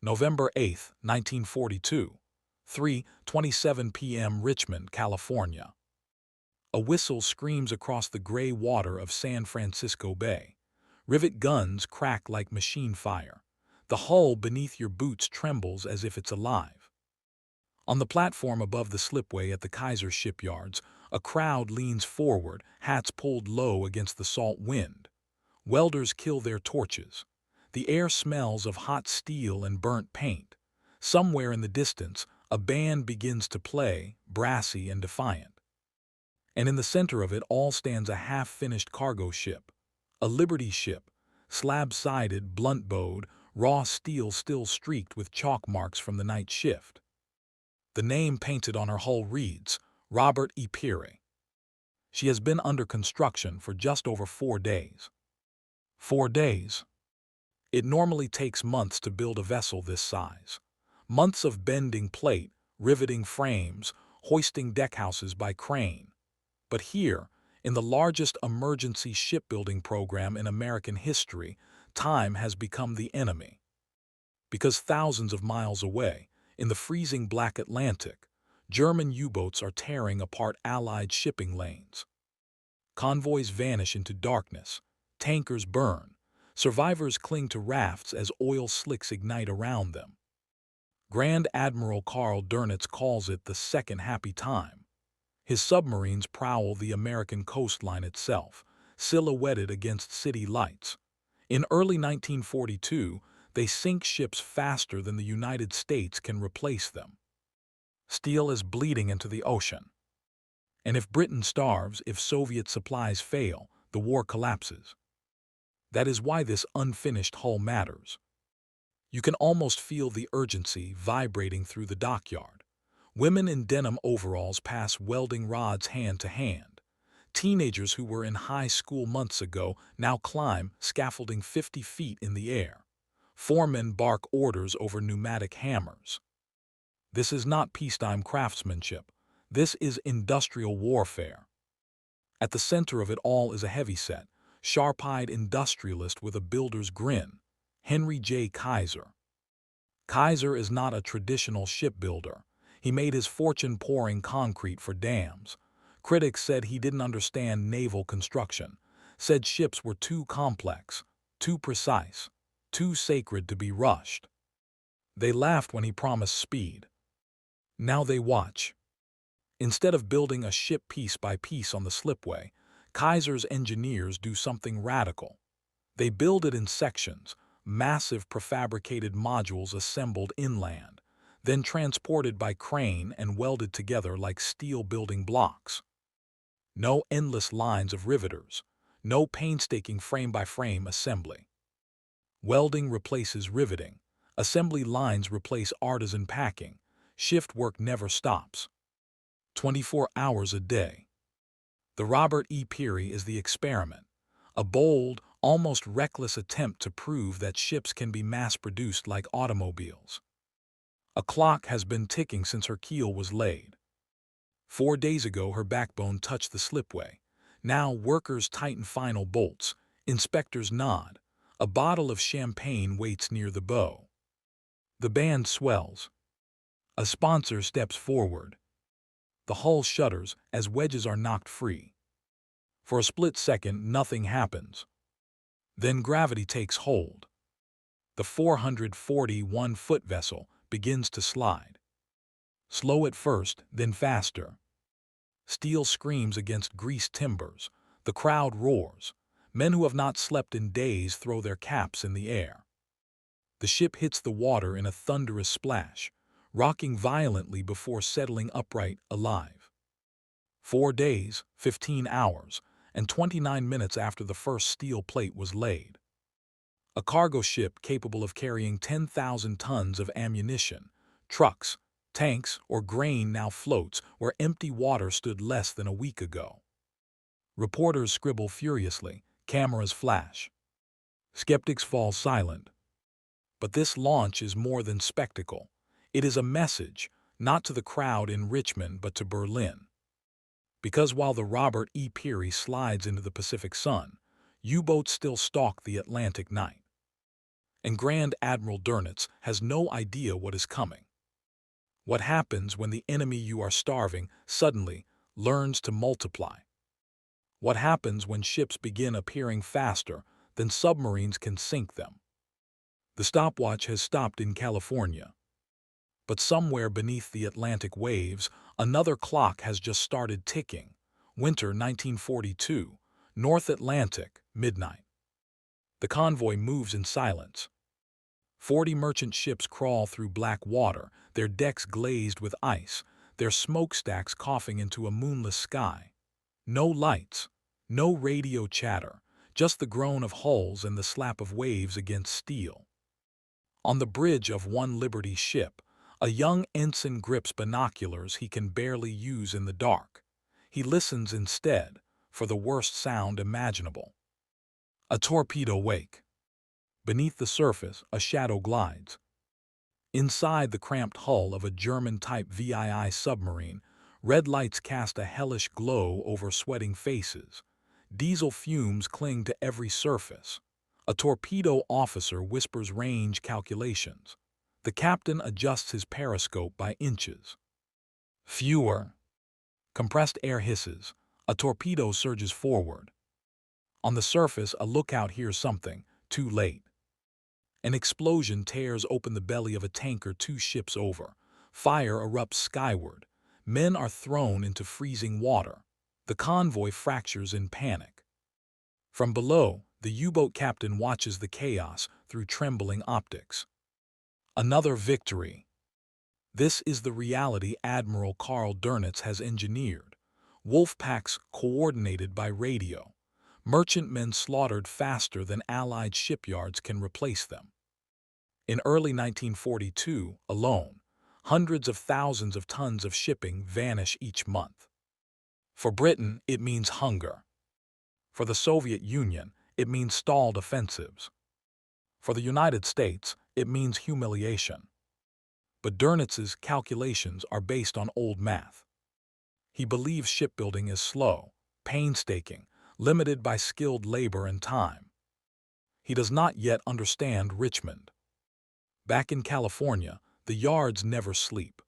November 8, 1942, 3:27 p.m. Richmond, California. A whistle screams across the gray water of San Francisco Bay. Rivet guns crack like machine fire. The hull beneath your boots trembles as if it's alive. On the platform above the slipway at the Kaiser shipyards, a crowd leans forward, hats pulled low against the salt wind. Welders kill their torches. The air smells of hot steel and burnt paint. Somewhere in the distance, a band begins to play, brassy and defiant. And in the center of it all stands a half-finished cargo ship. A Liberty ship, slab-sided, blunt-bowed, raw steel still streaked with chalk marks from the night shift. The name painted on her hull reads, Robert E. Peary. She has been under construction for just over 4 days. 4 days. It normally takes months to build a vessel this size. Months of bending plate, riveting frames, hoisting deckhouses by crane. But here, in the largest emergency shipbuilding program in American history, time has become the enemy. Because thousands of miles away, in the freezing black Atlantic, German U-boats are tearing apart Allied shipping lanes. Convoys vanish into darkness, tankers burn, survivors cling to rafts as oil slicks ignite around them. Grand Admiral Karl Dönitz calls it the second happy time. His submarines prowl the American coastline itself, silhouetted against city lights. In early 1942, they sink ships faster than the United States can replace them. Steel is bleeding into the ocean. And if Britain starves, if Soviet supplies fail, the war collapses. That is why this unfinished hull matters. You can almost feel the urgency vibrating through the dockyard. Women in denim overalls pass welding rods hand to hand. Teenagers who were in high school months ago now climb scaffolding 50 feet in the air. Foremen bark orders over pneumatic hammers. This is not peacetime craftsmanship. This is industrial warfare. At the center of it all is a heavyset, sharp-eyed industrialist with a builder's grin, Henry J. Kaiser. Kaiser is not a traditional shipbuilder. He made his fortune pouring concrete for dams. Critics said he didn't understand naval construction, said ships were too complex, too precise, too sacred to be rushed. They laughed when he promised speed. Now they watch. Instead of building a ship piece by piece on the slipway, Kaiser's engineers do something radical. They build it in sections, massive prefabricated modules assembled inland, then transported by crane and welded together like steel building blocks. No endless lines of riveters, no painstaking frame-by-frame assembly. Welding replaces riveting, assembly lines replace artisan packing, shift work never stops. 24 hours a day. The Robert E. Peary is the experiment, a bold, almost reckless attempt to prove that ships can be mass-produced like automobiles. A clock has been ticking since her keel was laid. 4 days ago her backbone touched the slipway. Now workers tighten final bolts, inspectors nod. A bottle of champagne waits near the bow. The band swells. A sponsor steps forward. The hull shudders as wedges are knocked free. For a split second, nothing happens. Then gravity takes hold. The 441-foot vessel begins to slide. Slow at first, then faster. Steel screams against greased timbers. The crowd roars. Men who have not slept in days throw their caps in the air. The ship hits the water in a thunderous splash, rocking violently before settling upright, alive. 4 days, 15 hours, and 29 minutes after the first steel plate was laid. A cargo ship capable of carrying 10,000 tons of ammunition, trucks, tanks, or grain now floats where empty water stood less than a week ago. Reporters scribble furiously, cameras flash. Skeptics fall silent. But this launch is more than spectacle. It is a message, not to the crowd in Richmond but to Berlin. Because while the Robert E. Peary slides into the Pacific sun, U-boats still stalk the Atlantic night. and Grand Admiral Dönitz has no idea what is coming. What happens when the enemy you are starving suddenly learns to multiply? What happens when ships begin appearing faster than submarines can sink them? The stopwatch has stopped in California, but somewhere beneath the Atlantic waves, another clock has just started ticking. Winter 1942, North Atlantic, midnight. The convoy moves in silence. 40 merchant ships crawl through black water, their decks glazed with ice, their smokestacks coughing into a moonless sky. No lights, no radio chatter, just the groan of hulls and the slap of waves against steel. On the bridge of one Liberty ship, a young ensign grips binoculars he can barely use in the dark. He listens instead for the worst sound imaginable. A torpedo wake. Beneath the surface, a shadow glides. Inside the cramped hull of a German-type VII submarine, red lights cast a hellish glow over sweating faces. Diesel fumes cling to every surface. A torpedo officer whispers range calculations. The captain adjusts his periscope by inches. Fewer. Compressed air hisses. A torpedo surges forward. On the surface, a lookout hears something, too late. An explosion tears open the belly of a tanker 2 ships over. Fire erupts skyward. Men are thrown into freezing water. The convoy fractures in panic. From below, the U-boat captain watches the chaos through trembling optics. Another victory. This is the reality Admiral Karl Dönitz has engineered. Wolf packs coordinated by radio. Merchantmen slaughtered faster than Allied shipyards can replace them. In early 1942 alone, hundreds of thousands of tons of shipping vanish each month. For Britain, it means hunger. For the Soviet Union, it means stalled offensives. For the United States, it means humiliation. But Dönitz's calculations are based on old math. He believes shipbuilding is slow, painstaking, limited by skilled labor and time. He does not yet understand Richmond. Back in California, the yards never sleep.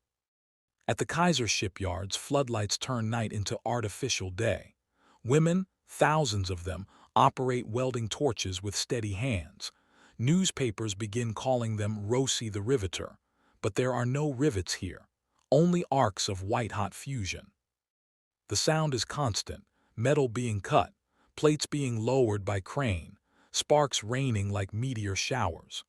At the Kaiser shipyards, floodlights turn night into artificial day. Women, thousands of them, operate welding torches with steady hands. Newspapers begin calling them Rosie the Riveter, but there are no rivets here, only arcs of white-hot fusion. The sound is constant, metal being cut, plates being lowered by crane, sparks raining like meteor showers.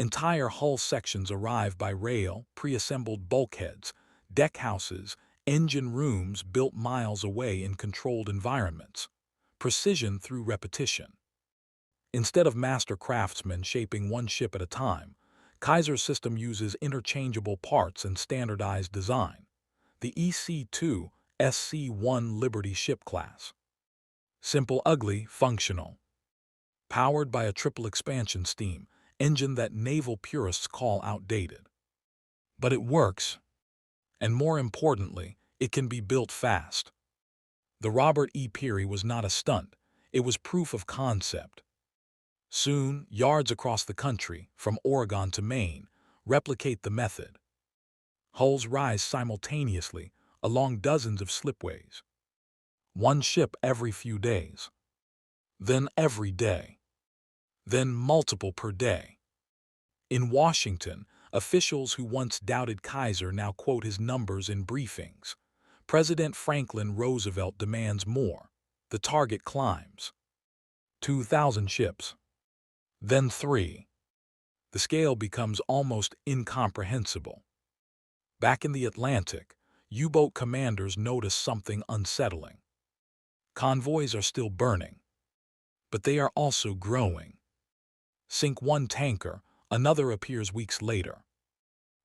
Entire hull sections arrive by rail, pre-assembled bulkheads, deckhouses, engine rooms built miles away in controlled environments. Precision through repetition. Instead of master craftsmen shaping one ship at a time, Kaiser's system uses interchangeable parts and standardized design. The EC-2 SC-1 Liberty ship class. Simple, ugly, functional. Powered by a triple expansion steam engine that naval purists call outdated. But it works, and more importantly, it can be built fast. The Robert E. Peary was not a stunt, it was proof of concept. Soon, yards across the country, from Oregon to Maine, replicate the method. Hulls rise simultaneously along dozens of slipways. One ship every few days. Then every day. Then multiple per day. In Washington, officials who once doubted Kaiser now quote his numbers in briefings. President Franklin Roosevelt demands more. The target climbs. 2,000 ships. Then 3. The scale becomes almost incomprehensible. Back in the Atlantic, U-boat commanders notice something unsettling. Convoys are still burning, but they are also growing. Sink one tanker, another appears weeks later.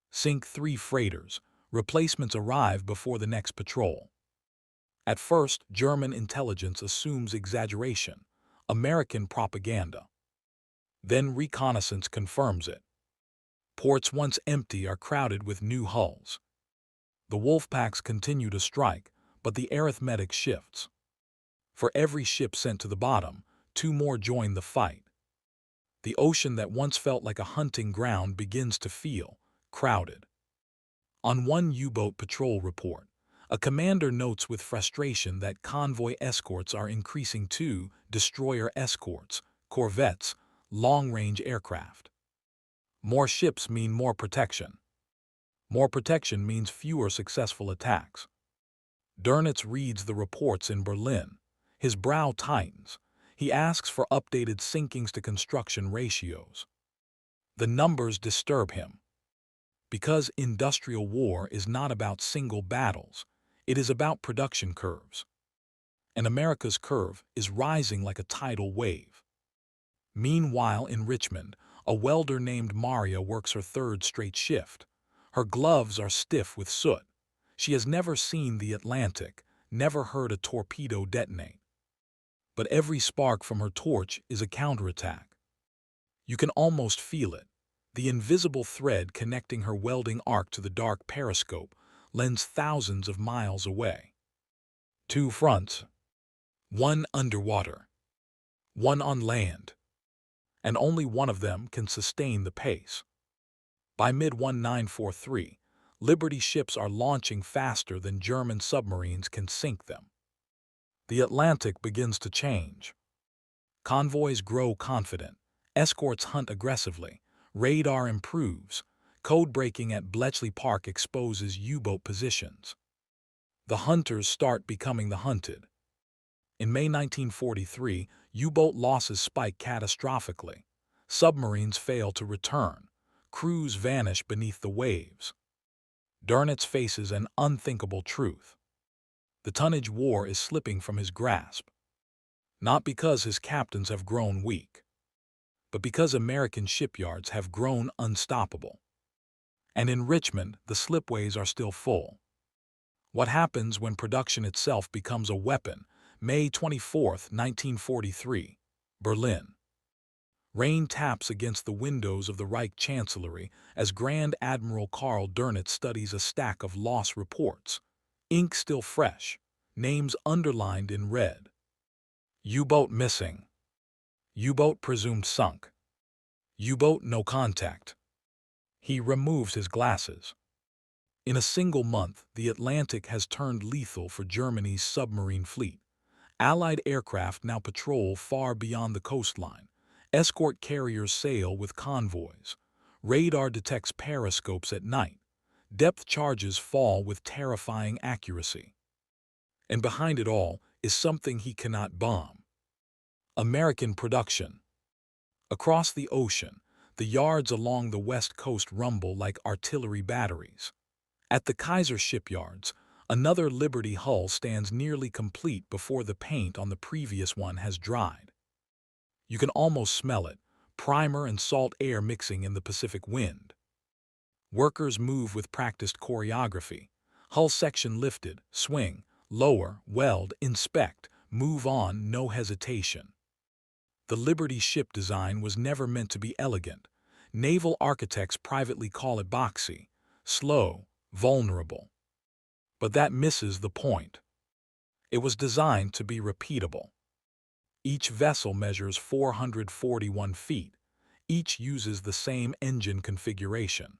Sink 3 freighters, replacements arrive before the next patrol. At first, German intelligence assumes exaggeration, American propaganda. Then reconnaissance confirms it. Ports once empty are crowded with new hulls. The wolfpacks continue to strike, but the arithmetic shifts. For every ship sent to the bottom, 2 more join the fight. The ocean that once felt like a hunting ground begins to feel crowded. On one U-boat patrol report, a commander notes with frustration that convoy escorts are increasing to destroyer escorts, corvettes, long-range aircraft. More ships mean more protection. More protection means fewer successful attacks. Dönitz reads the reports in Berlin. His brow tightens. He asks for updated sinkings to construction ratios. The numbers disturb him. Because industrial war is not about single battles, it is about production curves. And America's curve is rising like a tidal wave. Meanwhile, in Richmond, a welder named Maria works her third straight shift. Her gloves are stiff with soot. She has never seen the Atlantic, never heard a torpedo detonate. But every spark from her torch is a counterattack. You can almost feel it. The invisible thread connecting her welding arc to the dark periscope lends thousands of miles away. Two fronts, one underwater, one on land, and only one of them can sustain the pace. By mid-1943, Liberty ships are launching faster than German submarines can sink them. The Atlantic begins to change. Convoys grow confident, escorts hunt aggressively, radar improves, code breaking at Bletchley Park exposes U-boat positions. The hunters start becoming the hunted. In May 1943, U-boat losses spike catastrophically. Submarines fail to return. Crews vanish beneath the waves. Dönitz faces an unthinkable truth. The tonnage war is slipping from his grasp. Not because his captains have grown weak, but because American shipyards have grown unstoppable. And in Richmond, the slipways are still full. What happens when production itself becomes a weapon? May 24, 1943, Berlin. Rain taps against the windows of the Reich Chancellery as Grand Admiral Karl Dönitz studies a stack of loss reports, ink still fresh, names underlined in red. U-boat missing. U-boat presumed sunk. U-boat no contact. He removes his glasses. In a single month, the Atlantic has turned lethal for Germany's submarine fleet. Allied aircraft now patrol far beyond the coastline. Escort carriers sail with convoys. Radar detects periscopes at night. Depth charges fall with terrifying accuracy. And behind it all is something he cannot bomb. American production. Across the ocean, the yards along the west coast rumble like artillery batteries. At the Kaiser shipyards, another Liberty hull stands nearly complete before the paint on the previous one has dried. You can almost smell it, primer and salt air mixing in the Pacific wind. Workers move with practiced choreography. Hull section lifted, swing, lower, weld, inspect, move on, no hesitation. The Liberty ship design was never meant to be elegant. Naval architects privately call it boxy, slow, vulnerable. But that misses the point. It was designed to be repeatable. Each vessel measures 441 feet. Each uses the same engine configuration,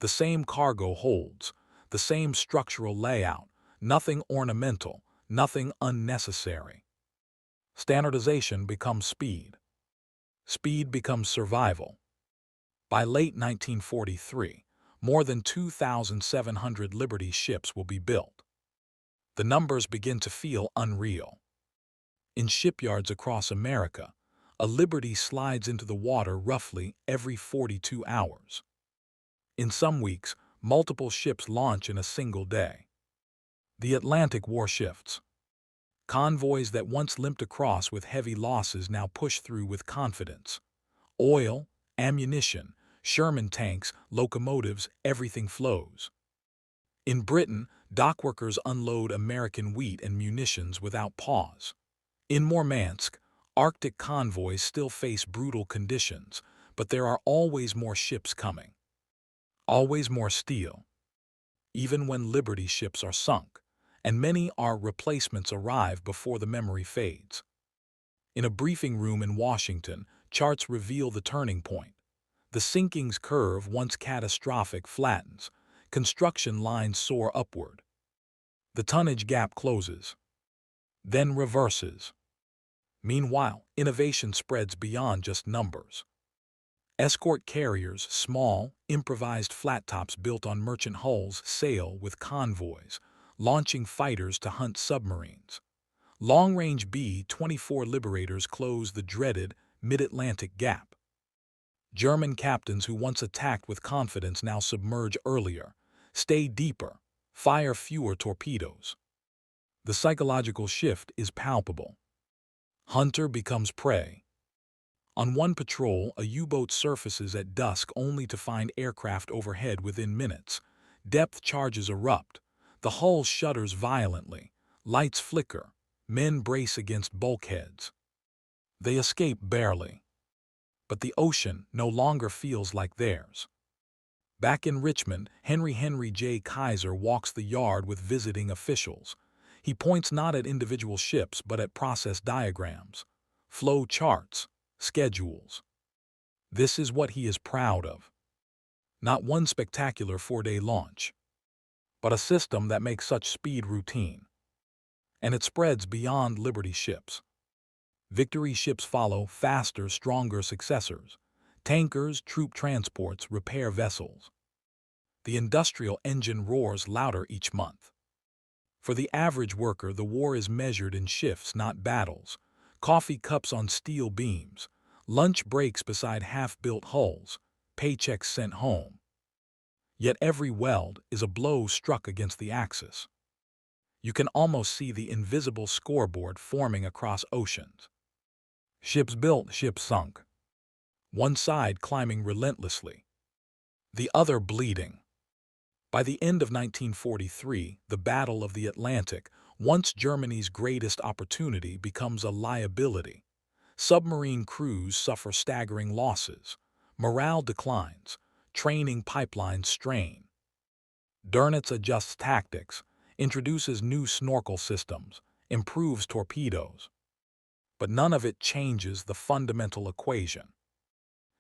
the same cargo holds, the same structural layout, nothing ornamental, nothing unnecessary. Standardization becomes speed. Speed becomes survival. By late 1943, more than 2,700 Liberty ships will be built. The numbers begin to feel unreal. In shipyards across America, a Liberty slides into the water roughly every 42 hours. In some weeks, multiple ships launch in a single day. The Atlantic war shifts. Convoys that once limped across with heavy losses now push through with confidence. Oil, ammunition, Sherman tanks, locomotives, everything flows. In Britain, dockworkers unload American wheat and munitions without pause. In Murmansk, Arctic convoys still face brutal conditions, but there are always more ships coming. Always more steel. Even when Liberty ships are sunk, and many our replacements arrive before the memory fades. In a briefing room in Washington, charts reveal the turning point. The sinking's curve, once catastrophic, flattens. Construction lines soar upward. The tonnage gap closes, then reverses. Meanwhile, innovation spreads beyond just numbers. Escort carriers, small, improvised flat-tops built on merchant hulls, sail with convoys, launching fighters to hunt submarines. Long-range B-24 Liberators close the dreaded mid-Atlantic gap. German captains who once attacked with confidence now submerge earlier, stay deeper, fire fewer torpedoes. The psychological shift is palpable. Hunter becomes prey. On one patrol, a U-boat surfaces at dusk only to find aircraft overhead within minutes. Depth charges erupt. The hull shudders violently. Lights flicker. Men brace against bulkheads. They escape barely. But the ocean no longer feels like theirs. Back in Richmond, Henry J. Kaiser walks the yard with visiting officials. He points not at individual ships but at process diagrams, flow charts, schedules. This is what he is proud of. Not one spectacular 4-day launch, but a system that makes such speed routine. And it spreads beyond Liberty ships. Victory ships follow, faster, stronger successors. Tankers, troop transports, repair vessels. The industrial engine roars louder each month. For the average worker, the war is measured in shifts, not battles. Coffee cups on steel beams, lunch breaks beside half-built hulls, paychecks sent home. Yet every weld is a blow struck against the axis. You can almost see the invisible scoreboard forming across oceans. Ships built, ships sunk. One side climbing relentlessly, the other bleeding. By the end of 1943, the Battle of the Atlantic, once Germany's greatest opportunity, becomes a liability. Submarine crews suffer staggering losses. Morale declines. Training pipelines strain. Dönitz adjusts tactics, introduces new snorkel systems, improves torpedoes. But none of it changes the fundamental equation.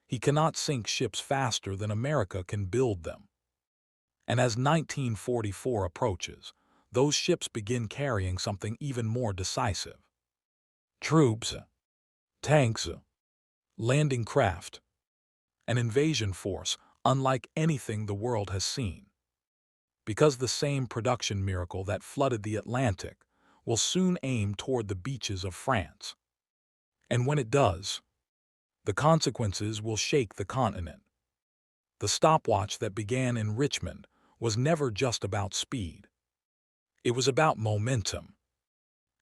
He cannot sink ships faster than America can build them. And as 1944 approaches, those ships begin carrying something even more decisive. Troops, tanks, landing craft, an invasion force unlike anything the world has seen. Because the same production miracle that flooded the Atlantic will soon aim toward the beaches of France. And when it does, the consequences will shake the continent. The stopwatch that began in Richmond was never just about speed. It was about momentum.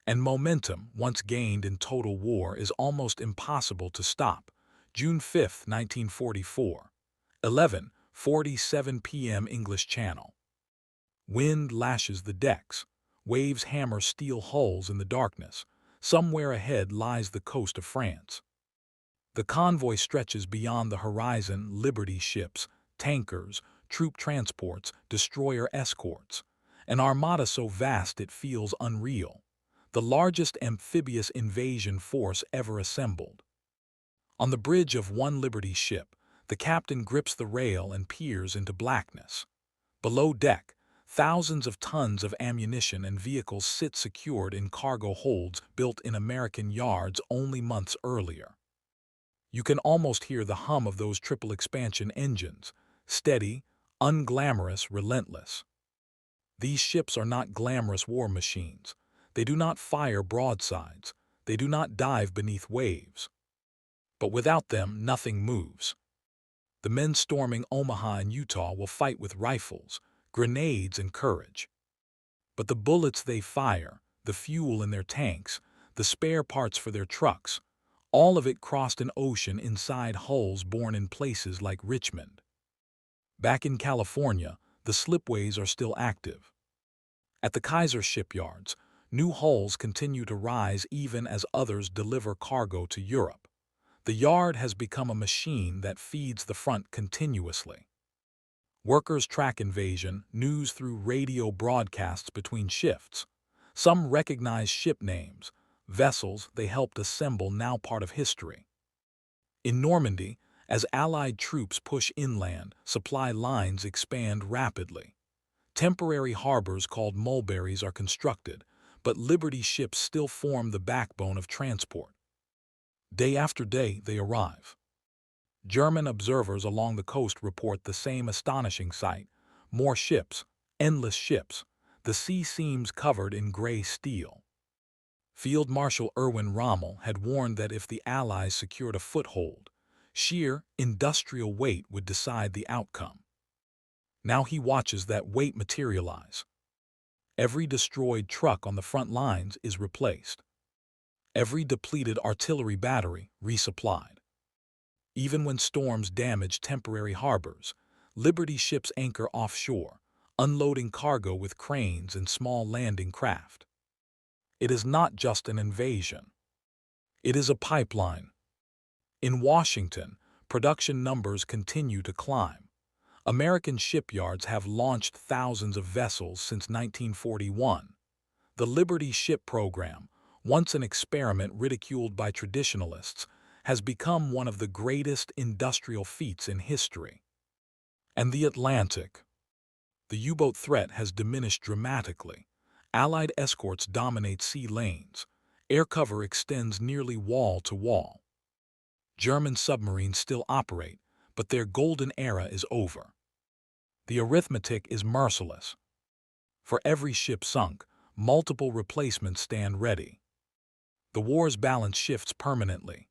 And momentum, once gained in total war, is almost impossible to stop. June 5, 1944, 11:47 p.m. English Channel. Wind lashes the decks. Waves hammer steel hulls in the darkness. Somewhere ahead lies the coast of France. The convoy stretches beyond the horizon: Liberty ships, tankers, troop transports, destroyer escorts. An armada so vast it feels unreal. The largest amphibious invasion force ever assembled. On the bridge of one Liberty ship, the captain grips the rail and peers into blackness. Below deck, thousands of tons of ammunition and vehicles sit secured in cargo holds built in American yards only months earlier. You can almost hear the hum of those triple expansion engines, steady, unglamorous, relentless. These ships are not glamorous war machines. They do not fire broadsides. They do not dive beneath waves. But without them, nothing moves. The men storming Omaha and Utah will fight with rifles, grenades, and courage. But the bullets they fire, the fuel in their tanks, the spare parts for their trucks, all of it crossed an ocean inside hulls born in places like Richmond. Back in California, the slipways are still active. At the Kaiser shipyards, new hulls continue to rise even as others deliver cargo to Europe. The yard has become a machine that feeds the front continuously. Workers track invasion, news through radio broadcasts between shifts. Some recognize ship names, vessels they helped assemble now part of history. In Normandy, as Allied troops push inland, supply lines expand rapidly. Temporary harbors called mulberries are constructed, but Liberty ships still form the backbone of transport. Day after day, they arrive. German observers along the coast report the same astonishing sight: more ships, endless ships, the sea seems covered in gray steel. Field Marshal Erwin Rommel had warned that if the Allies secured a foothold, sheer industrial weight would decide the outcome. Now he watches that weight materialize. Every destroyed truck on the front lines is replaced. Every depleted artillery battery resupplied. Even when storms damage temporary harbors, Liberty ships anchor offshore, unloading cargo with cranes and small landing craft. It is not just an invasion. It is a pipeline. In Washington, production numbers continue to climb. American shipyards have launched thousands of vessels since 1941. The Liberty Ship program, once an experiment ridiculed by traditionalists, has become one of the greatest industrial feats in history. And the Atlantic. The U-boat threat has diminished dramatically. Allied escorts dominate sea lanes. Air cover extends nearly wall to wall. German submarines still operate, but their golden era is over. The arithmetic is merciless. For every ship sunk, multiple replacements stand ready. The war's balance shifts permanently.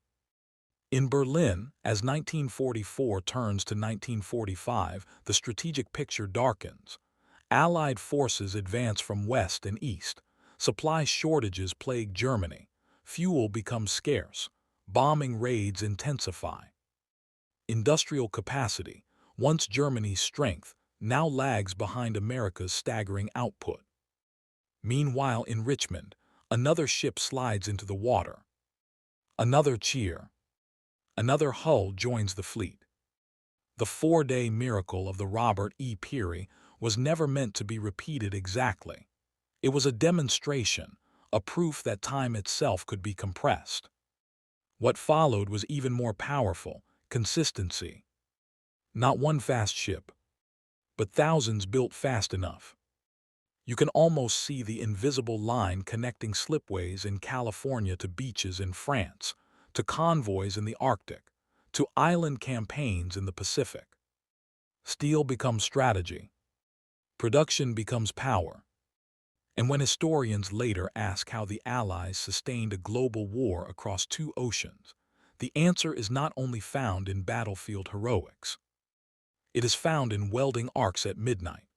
In Berlin, as 1944 turns to 1945, the strategic picture darkens. Allied forces advance from west and east. Supply shortages plague Germany. Fuel becomes scarce. Bombing raids intensify. Industrial capacity, once Germany's strength, now lags behind America's staggering output. Meanwhile, in Richmond, another ship slides into the water. Another cheer. Another hull joins the fleet. The 4-day miracle of the Robert E. Peary was never meant to be repeated exactly. It was a demonstration, a proof that time itself could be compressed. What followed was even more powerful: consistency. Not one fast ship, but thousands built fast enough. You can almost see the invisible line connecting slipways in California to beaches in France, to convoys in the Arctic, to island campaigns in the Pacific. Steel becomes strategy. Production becomes power. And when historians later ask how the Allies sustained a global war across 2 oceans, the answer is not only found in battlefield heroics. It is found in welding arcs at midnight,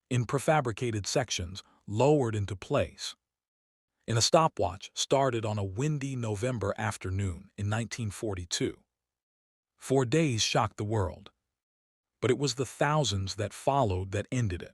in prefabricated sections lowered into place, in a stopwatch started on a windy November afternoon in 1942. 4 days shocked the world, but it was the thousands that followed that ended it.